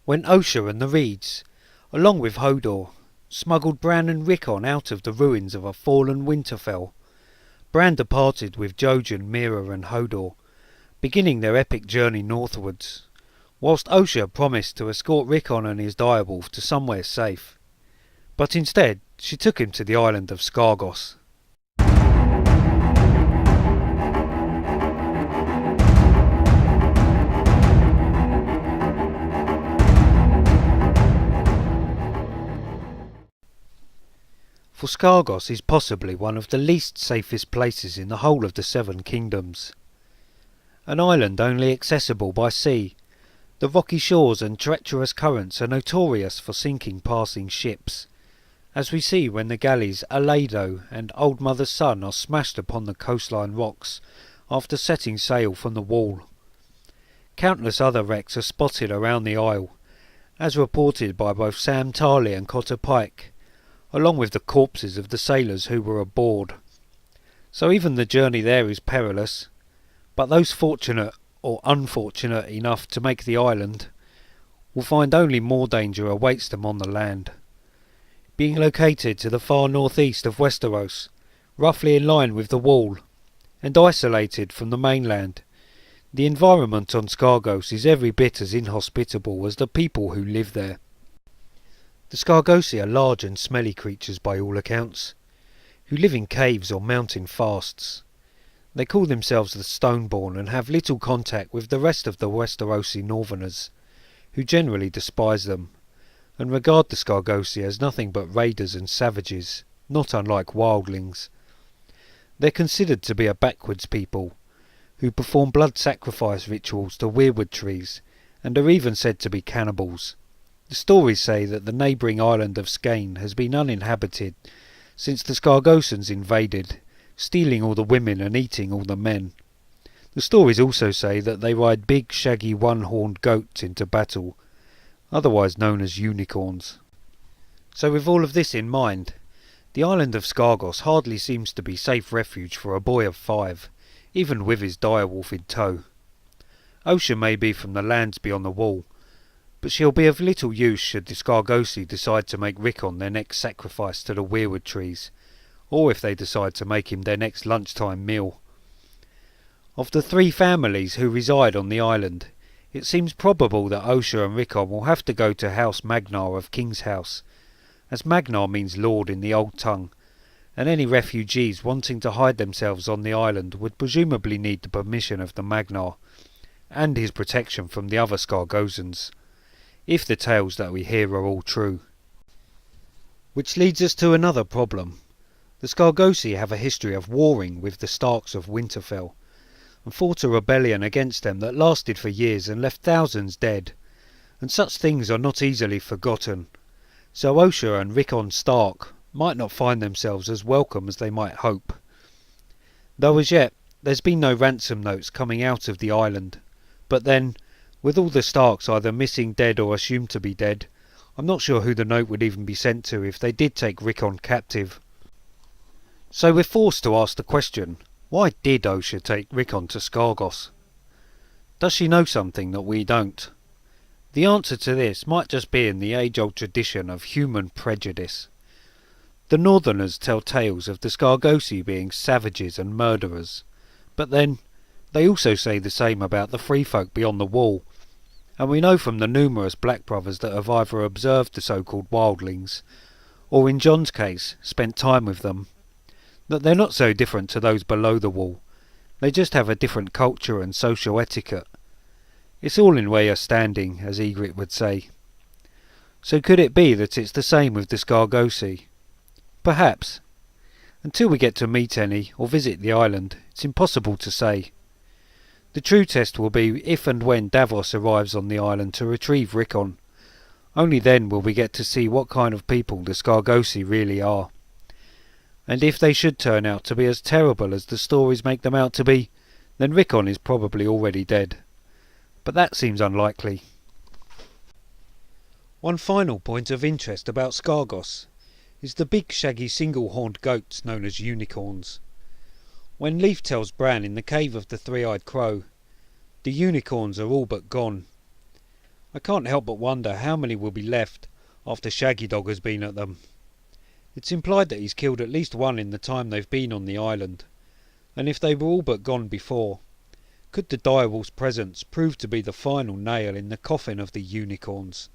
when Osha and the Reeds, along with Hodor, smuggled Bran and Rickon out of the ruins of a fallen Winterfell. Bran departed with Jojen, Meera and Hodor, beginning their epic journey northwards, whilst Osha promised to escort Rickon and his direwolf to somewhere safe. But instead, she took him to the island of Skagos. For Skagos is possibly one of the least safest places in the whole of the Seven Kingdoms. An island only accessible by sea, the rocky shores and treacherous currents are notorious for sinking passing ships, as we see when the galleys Aledo and Old Mother's Son are smashed upon the coastline rocks after setting sail from the Wall. Countless other wrecks are spotted around the isle, as reported by both Sam Tarley and Cotter Pike, along with the corpses of the sailors who were aboard. So even the journey there is perilous, but those fortunate or unfortunate enough to make the island will find only more danger awaits them on the land. Being located to the far northeast of Westeros, roughly in line with the Wall, and isolated from the mainland, the environment on Skagos is every bit as inhospitable as the people who live there. The Skargosi are large and smelly creatures by all accounts, who live in caves or mountain fasts. They call themselves the Stoneborn and have little contact with the rest of the Westerosi Northerners, who generally despise them, and regard the Skargosi as nothing but raiders and savages, not unlike wildlings. They're considered to be a backwards people, who perform blood sacrifice rituals to weirwood trees, and are even said to be cannibals. The stories say that the neighbouring island of Skane has been uninhabited since the Skargosans invaded, stealing all the women and eating all the men. The stories also say that they ride big shaggy one-horned goats into battle, otherwise known as unicorns. So with all of this in mind, the island of Skagos hardly seems to be safe refuge for a boy of 5, even with his direwolf in tow. Osha may be from the lands beyond the Wall, but she'll be of little use should the Skargosi decide to make Rickon their next sacrifice to the weirwood trees, or if they decide to make him their next lunchtime meal. Of the 3 families who reside on the island, it seems probable that Osha and Rickon will have to go to House Magnar of King's House, as Magnar means lord in the old tongue, and any refugees wanting to hide themselves on the island would presumably need the permission of the Magnar, and his protection from the other Skargosans, if the tales that we hear are all true. Which leads us to another problem. The Skargosi have a history of warring with the Starks of Winterfell, and fought a rebellion against them that lasted for years and left thousands dead, and such things are not easily forgotten, so Osha and Rickon Stark might not find themselves as welcome as they might hope. Though as yet there's been no ransom notes coming out of the island, but then, with all the Starks either missing, dead or assumed to be dead, I'm not sure who the note would even be sent to if they did take Rickon captive. So we're forced to ask the question, why did Osha take Rickon to Skagos? Does she know something that we don't? The answer to this might just be in the age-old tradition of human prejudice. The Northerners tell tales of the Skargosi being savages and murderers, but then they also say the same about the free folk beyond the Wall, and we know from the numerous Black brothers that have either observed the so-called wildlings, or in Jon's case, spent time with them, that they're not so different to those below the Wall. They just have a different culture and social etiquette. It's all in way of standing, as Ygritte would say. So could it be that it's the same with the Skargosi? Perhaps. Until we get to meet any or visit the island, it's impossible to say. The true test will be if and when Davos arrives on the island to retrieve Rickon. Only then will we get to see what kind of people the Skargosi really are. And if they should turn out to be as terrible as the stories make them out to be, then Rickon is probably already dead. But that seems unlikely. One final point of interest about Skagos is the big shaggy single-horned goats known as unicorns. When Leaf tells Bran in the cave of the three-eyed crow, the unicorns are all but gone. I can't help but wonder how many will be left after Shaggy Dog has been at them. It's implied that he's killed at least one in the time they've been on the island, and if they were all but gone before, could the direwolf's presence prove to be the final nail in the coffin of the unicorns?